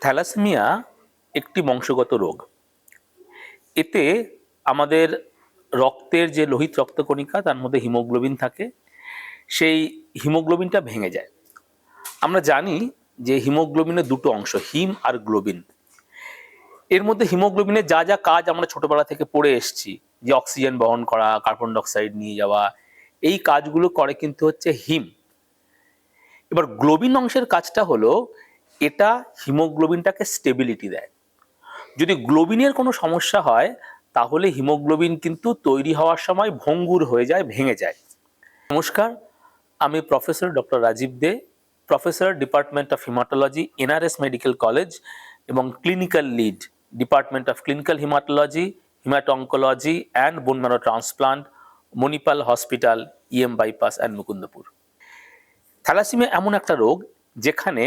Thalassaemia একটি বংশগত রোগ। এতে আমাদের রক্তের যে লোহিত রক্তকণিকা তার মধ্যে হিমোগ্লোবিন থাকে, সেই হিমোগ্লোবিনটা ভেঙে যায়। আমরা জানি যে হিমোগ্লোবিনের দুটো অংশ, হিম আর গ্লোবিন। এর মধ্যে হিমোগ্লোবিনের যা যা কাজ আমরা ছোটবেলা থেকে পড়ে এসেছি, যে অক্সিজেন বহন করা, কার্বন ডাইঅক্সাইড নিয়ে যাওয়া, এই কাজগুলো করে কিন্তু হচ্ছে হিম। এবার গ্লোবিন অংশের কাজটা হলো এটা হিমোগ্লোবিনটাকে স্টেবিলিটি দেয়। যদি গ্লোবিনের কোনো সমস্যা হয় তাহলে হিমোগ্লোবিন কিন্তু তৈরি হওয়ার সময় ভঙ্গুর হয়ে যায়, ভেঙে যায়। নমস্কার, আমি professor doctor Rajib Dey, professor department of haematology, NRS medical college এবং clinical lead department of clinical haematology, haemato oncology and bone marrow transplant, Manipal hospital, EM bypass and Mukundapur. Thalassaemia এমন একটা রোগ যেখানে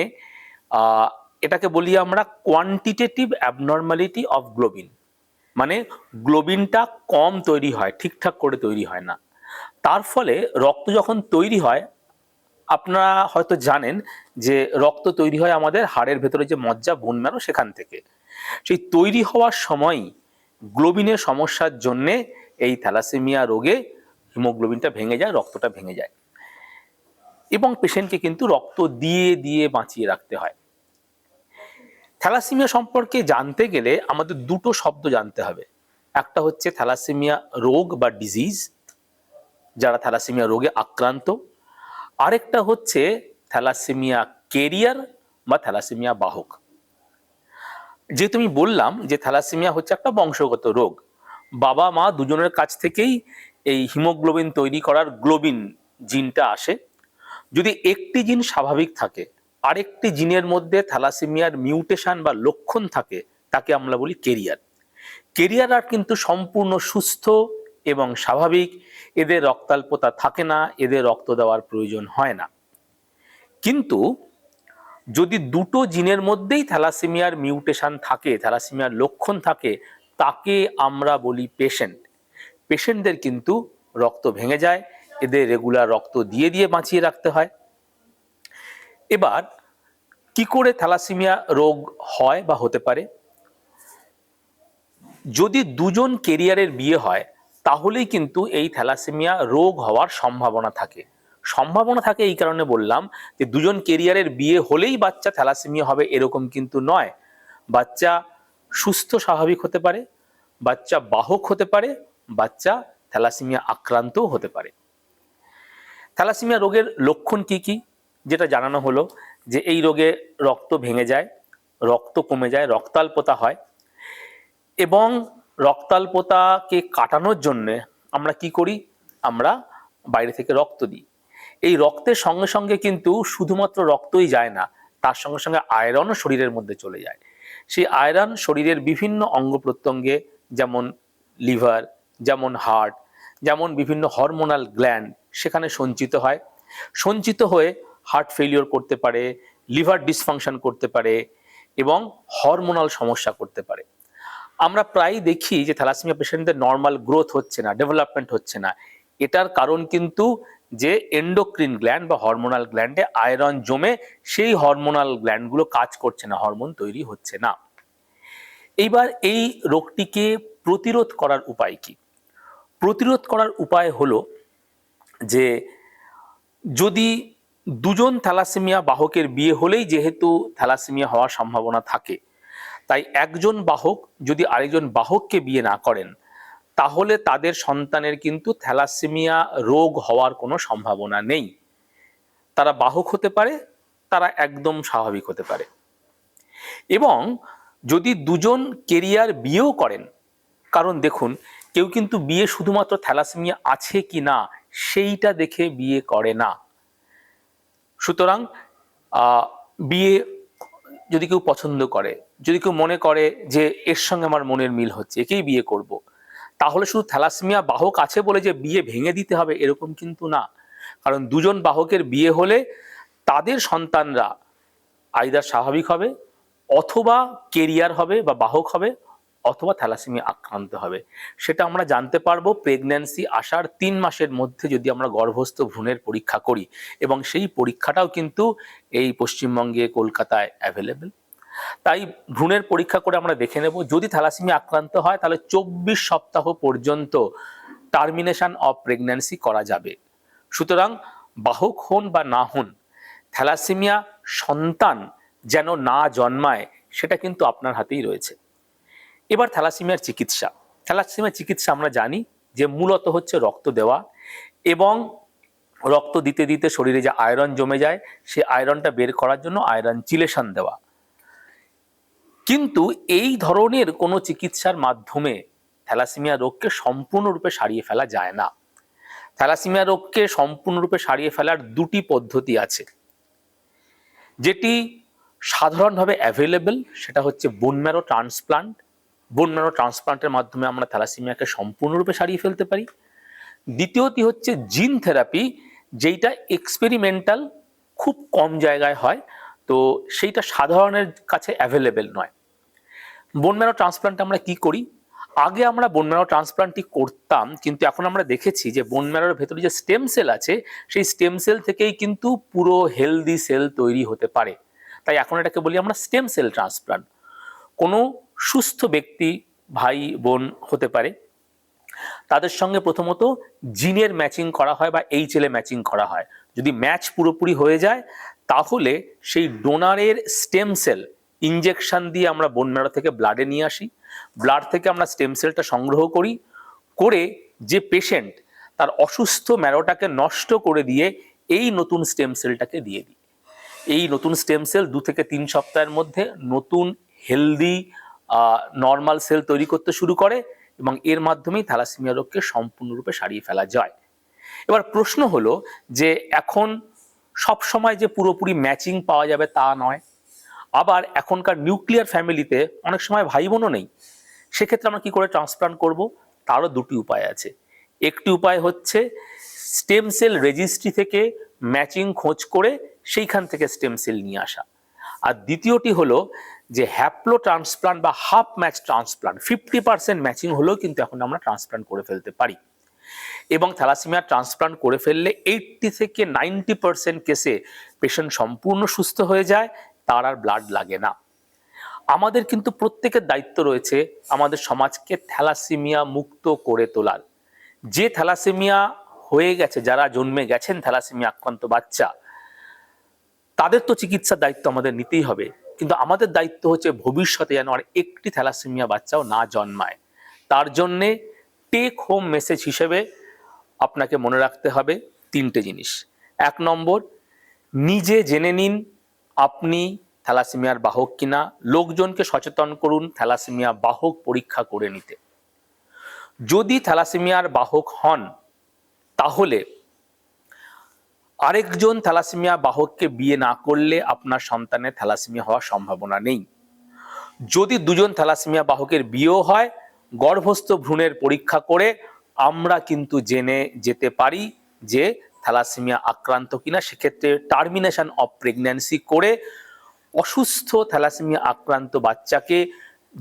এটাকে বলি আমরা কোয়ান্টিটেটিভ অ্যাবনর্মালিটি অফ গ্লোবিন, মানে গ্লোবিনটা কম তৈরি হয়, ঠিকঠাক করে তৈরি হয় না। তার ফলে রক্ত যখন তৈরি হয়, আপনারা হয়তো জানেন যে রক্ত তৈরি হয় আমাদের হাড়ের ভেতরে যে মজ্জা, বোন ম্যারো, সেখান থেকে। সেই তৈরি হওয়ার সময় গ্লোবিনের সমস্যার জন্যে এই থ্যালাসেমিয়া রোগে হিমোগ্লোবিনটা ভেঙে যায়, রক্তটা ভেঙে যায় এবং পেশেন্টকে কিন্তু রক্ত দিয়ে দিয়ে বাঁচিয়ে রাখতে হয়। থ্যালাসেমিয়া সম্পর্কে জানতে গেলে আমাদের দুটো শব্দ জানতে হবে। একটা হচ্ছে থ্যালাসেমিয়া রোগ বা ডিজিজ, যারা থ্যালাসেমিয়া রোগে আক্রান্ত। আরেকটা হচ্ছে থ্যালাসেমিয়া কেরিয়ার বা থ্যালাসেমিয়া বাহক। যেহেতু আমি বললাম যে থ্যালাসেমিয়া হচ্ছে একটা বংশগত রোগ, বাবা মা দুজনের কাছ থেকেই এই হিমোগ্লোবিন তৈরি করার গ্লোবিন জিনটা আসে। যদি একটি জিন স্বাভাবিক থাকে, আরেকটি জিনের মধ্যে থ্যালাসেমিয়ার মিউটেশন বা লক্ষণ থাকে, তাকে আমরা বলি কেরিয়ার। কেরিয়াররা কিন্তু সম্পূর্ণ সুস্থ এবং স্বাভাবিক, এদের রক্তাল্পতা থাকে না, এদের রক্ত দেওয়ার প্রয়োজন হয় না। কিন্তু যদি দুটো জিনের মধ্যেই থ্যালাসেমিয়ার মিউটেশন থাকে, থ্যালাসেমিয়ার লক্ষণ থাকে, তাকে আমরা বলি পেশেন্ট। পেশেন্টদের কিন্তু রক্ত ভেঙে যায়, এদের রেগুলার রক্ত দিয়ে দিয়ে বাঁচিয়ে রাখতে হয়। এবার কি করে থ্যালাসেমিয়া রোগ হয় বা হতে পারে? যদি দুজন কেরিয়ারের বিয়ে হয় তাহলেই কিন্তু এই থ্যালাসেমিয়া রোগ হওয়ার সম্ভাবনা থাকে। সম্ভাবনা থাকে এই কারণে বললাম যে দুজন কেরিয়ারের বিয়ে হলেই বাচ্চা থ্যালাসেমিয়া হবে এরকম কিন্তু নয়। বাচ্চা সুস্থ স্বাভাবিক হতে পারে, বাচ্চা বাহক হতে পারে, বাচ্চা থ্যালাসেমিয়া আক্রান্তও হতে পারে। থ্যালাসেমিয়া রোগের লক্ষণ কি কি, যেটা জানানো হলো যে এই রোগে রক্ত ভেঙে যায়, রক্ত কমে যায়, রক্তাল্পতা হয়। এবং রক্তাল্পতাকে কাটানোর জন্য আমরা কি করি? আমরা বাইরে থেকে রক্ত দিই। এই রক্তের সঙ্গে সঙ্গে কিন্তু শুধুমাত্র রক্তই যায় না, তার সঙ্গে সঙ্গে আয়রনও শরীরের মধ্যে চলে যায়। সেই আয়রন শরীরের বিভিন্ন অঙ্গ প্রত্যঙ্গে, যেমন লিভার, যেমন হার্ট, যেমন বিভিন্ন হরমোনাল গ্ল্যান্ড, সেখানে সঞ্চিত হয়। সঞ্চিত হয়ে হার্ট ফেলিওর করতে পারে, লিভার ডিসফাংশন করতে পারে এবং হরমোনাল সমস্যা করতে পারে। আমরা প্রায় দেখি যে থ্যালাসেমিয়া পেশেন্টদের নর্মাল গ্রোথ হচ্ছে না, ডেভেলপমেন্ট হচ্ছে না। এটার কারণ কিন্তু যে এন্ডোক্রিন গ্ল্যান্ড বা হরমোনাল গ্ল্যান্ডে আয়রন জমে সেই হরমোনাল গ্ল্যান্ডগুলো কাজ করছে না, হরমোন তৈরি হচ্ছে না। এইবার এই রোগটিকে প্রতিরোধ করার উপায় কি? প্রতিরোধ করার উপায় হলো যে যদি দুজন থ্যালাসেমিয়া বাহকের বিয়ে হলেই যেহেতু থ্যালাসেমিয়া হওয়ার সম্ভাবনা থাকে, তাই একজন বাহক যদি আরেকজন বাহককে বিয়ে না করেন তাহলে তাদের সন্তানের কিন্তু থ্যালাসেমিয়া রোগ হওয়ার কোনো সম্ভাবনা নেই। তারা বাহক হতে পারে, তারা একদম স্বাভাবিক হতে পারে। এবং যদি দুজন কেরিয়ার বিয়েও করেন, কারণ দেখুন কেউ কিন্তু বিয়ে শুধুমাত্র থ্যালাসেমিয়া আছে কি না সেইটা দেখে বিয়ে করে না। সুতরাং বিয়ে যদি কেউ পছন্দ করে, যদি কেউ মনে করে যে এর সঙ্গে আমার মনের মিল হচ্ছে, একেই বিয়ে করব, তাহলে শুধু থ্যালাসেমিয়া বাহক আছে বলে যে বিয়ে ভেঙে দিতে হবে এরকম কিন্তু না। কারণ দুজন বাহকের বিয়ে হলে তাদের সন্তানরা আইদার স্বাভাবিক হবে, অথবা কেরিয়ার হবে বা বাহক হবে, অথবা থ্যালাসেমিয়া আক্রান্ত হবে। সেটা আমরা জানতে পারবো প্রেগন্যান্সি আসার 3 মাসের মধ্যে যদি আমরা গর্ভস্থ ভ্রূণের পরীক্ষা করি, এবং সেই পরীক্ষাটাও কিন্তু এই পশ্চিমবঙ্গে, কলকাতায় অ্যাভেলেবেল। তাই ভ্রূণের পরীক্ষা করে আমরা দেখে নেব, যদি থ্যালাসেমিয়া আক্রান্ত হয় তাহলে 24 সপ্তাহ পর্যন্ত টার্মিনেশন অফ প্রেগন্যান্সি করা যাবে। সুতরাং বাহক হন বা না হন, থ্যালাসেমিয়া সন্তান যেন না জন্মায় সেটা কিন্তু আপনার হাতেই রয়েছে। এবার থ্যালাসেমিয়ার চিকিৎসা। থ্যালাসেমিয়ার চিকিৎসা আমরা জানি যে মূলত হচ্ছে রক্ত দেওয়া এবং রক্ত দিতে দিতে শরীরে যে আয়রন জমে যায় সেই আয়রনটা বের করার জন্য আয়রন চিলেশন দেওয়া। কিন্তু এই ধরনের কোনো চিকিৎসার মাধ্যমে থ্যালাসেমিয়া রোগকে সম্পূর্ণরূপে সারিয়ে ফেলা যায় না। থ্যালাসেমিয়া রোগকে সম্পূর্ণরূপে সারিয়ে ফেলার দুটি পদ্ধতি আছে। যেটি সাধারণভাবে অ্যাভেলেবল সেটা হচ্ছে bone marrow transplant. Bone marrow ট্রান্সপ্লান্টের মাধ্যমে আমরা থ্যালাসেমিয়াকে সম্পূর্ণরূপে সারিয়ে ফেলতে পারি। দ্বিতীয়টি হচ্ছে জিন থেরাপি, যেইটা এক্সপেরিমেন্টাল, খুব কম জায়গায় হয়, তো সেইটা সাধারণের কাছে অ্যাভেলেবেল নয়। বোন ম্যারো ট্রান্সপ্লান্ট আমরা কি করি? আগে আমরা বোন ম্যারো ট্রান্সপ্লান্টটি করতাম, কিন্তু এখন আমরা দেখেছি যে বোন ম্যারোর ভেতরে যে স্টেম সেল আছে সেই স্টেম সেল থেকেই কিন্তু পুরো হেলদি সেল তৈরি হতে পারে। তাই এখন এটাকে বলি আমরা স্টেম সেল ট্রান্সপ্লান্ট। কোনো সুস্থ ব্যক্তি, ভাই বোন হতে পারে, তাদের সঙ্গে প্রথমত জিনের ম্যাচিং করা হয় বা HLA ম্যাচিং করা হয়। যদি ম্যাচ পুরোপুরি হয়ে যায় তাহলে সেই ডোনারের স্টেম সেল ইনজেকশন দিয়ে আমরা বোন ম্যারো থেকে ব্লাডে নিয়ে আসি। ব্লাড থেকে আমরা স্টেম সেলটা সংগ্রহ করি, করে যে পেশেন্ট তার অসুস্থ ম্যারোটাকে নষ্ট করে দিয়ে এই নতুন স্টেম সেলটাকে দিয়ে দিই। এই নতুন স্টেম সেল 2 থেকে 3 সপ্তাহের মধ্যে নতুন হেলদি নর্মাল সেল তৈরি করতে শুরু করে এবং এর মাধ্যমেই থ্যালাসেমিয়া রোগকে সম্পূর্ণরূপে সারিয়ে ফেলা যায়। এবার প্রশ্ন হলো যে এখন সব সময় যে পুরোপুরি ম্যাচিং পাওয়া যাবে তা নয়। আবার এখনকার নিউক্লিয়ার ফ্যামিলিতে অনেক সময় ভাই বোনও নেই। সেক্ষেত্রে আমরা কি করে ট্রান্সপ্লান্ট করব? তারও দুটি উপায় আছে। একটি উপায় হচ্ছে স্টেম সেল রেজিস্ট্রি থেকে ম্যাচিং খোঁজ করে সেইখান থেকে স্টেম সেল নিয়ে আসা। আর দ্বিতীয়টি হলো যে হ্যাপ্লো ট্রান্সপ্লান্ট বা হাফ ম্যাচ ট্রান্সপ্লান্ট। 50% ম্যাচিং হলেও কিন্তু এখন আমরা ট্রান্সপ্লান্ট করে ফেলতে পারি এবং থ্যালাসেমিয়া ট্রান্সপ্লান্ট করে ফেললে 80 থেকে 90% কেসে পেশেন্ট সম্পূর্ণ সুস্থ হয়ে যায়, তার আর ব্লাড লাগে না। আমাদের কিন্তু প্রত্যেকের দায়িত্ব রয়েছে আমাদের সমাজকে থ্যালাসেমিয়া মুক্ত করে তোলার। যে থ্যালাসেমিয়া হয়ে গেছে, যারা জন্মে গেছেন থ্যালাসেমিয়া আক্রান্ত বাচ্চা, তাদের তো চিকিৎসার দায়িত্ব আমাদের নিতেই হবে, কিন্তু আমাদের দায়িত্ব হচ্ছে ভবিষ্যতে যেন আর একটি থ্যালাসেমিয়া বাচ্চাও না জন্মায়। তার জন্যে টেক হোম মেসেজ হিসেবে আপনাকে মনে রাখতে হবে 3টে জিনিস। 1 নম্বর, নিজে জেনে নিন আপনি থ্যালাসেমিয়ার বাহক কিনা। লোকজনকে সচেতন করুন থ্যালাসেমিয়া বাহক পরীক্ষা করে নিতে। যদি থ্যালাসেমিয়ার বাহক হন তাহলে আরেকজন থ্যালাসেমিয়া বাহককে বিয়ে না করলে আপনার সন্তানের থ্যালাসেমিয়া হওয়ার সম্ভাবনা নেই। যদি দুজন থ্যালাসেমিয়া বাহকের বিয়েও হয়, গর্ভস্থ ভ্রূণের পরীক্ষা করে আমরা কিন্তু জেনে যেতে পারি যে থ্যালাসেমিয়া আক্রান্ত কিনা। সেক্ষেত্রে টার্মিনেশন অফ প্রেগন্যান্সি করে অসুস্থ থ্যালাসেমিয়া আক্রান্ত বাচ্চাকে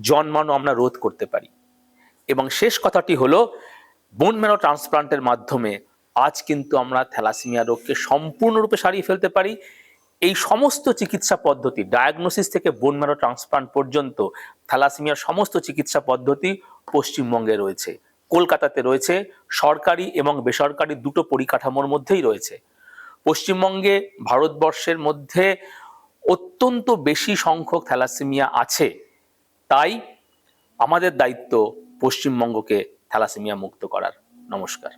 জন্মানো আমরা রোধ করতে পারি। এবং শেষ কথাটি হলো, বোন ম্যারো ট্রান্সপ্লান্টের মাধ্যমে আজ কিন্তু আমরা থ্যালাসেমিয়া রোগকে সম্পূর্ণরূপে সারিয়ে ফেলতে পারি। এই সমস্ত চিকিৎসা পদ্ধতি, ডায়াগনোসিস থেকে বোন ম্যারো ট্রান্সপ্লান্ট পর্যন্ত থ্যালাসেমিয়ার সমস্ত চিকিৎসা পদ্ধতি পশ্চিমবঙ্গে রয়েছে, কলকাতাতে রয়েছে, সরকারি এবং বেসরকারি দুটো পরিকাঠামোর মধ্যেই রয়েছে। পশ্চিমবঙ্গে ভারতবর্ষের মধ্যে অত্যন্ত বেশি সংখ্যক থ্যালাসেমিয়া আছে, তাই আমাদের দায়িত্ব পশ্চিমবঙ্গকে থ্যালাসেমিয়া মুক্ত করার। নমস্কার।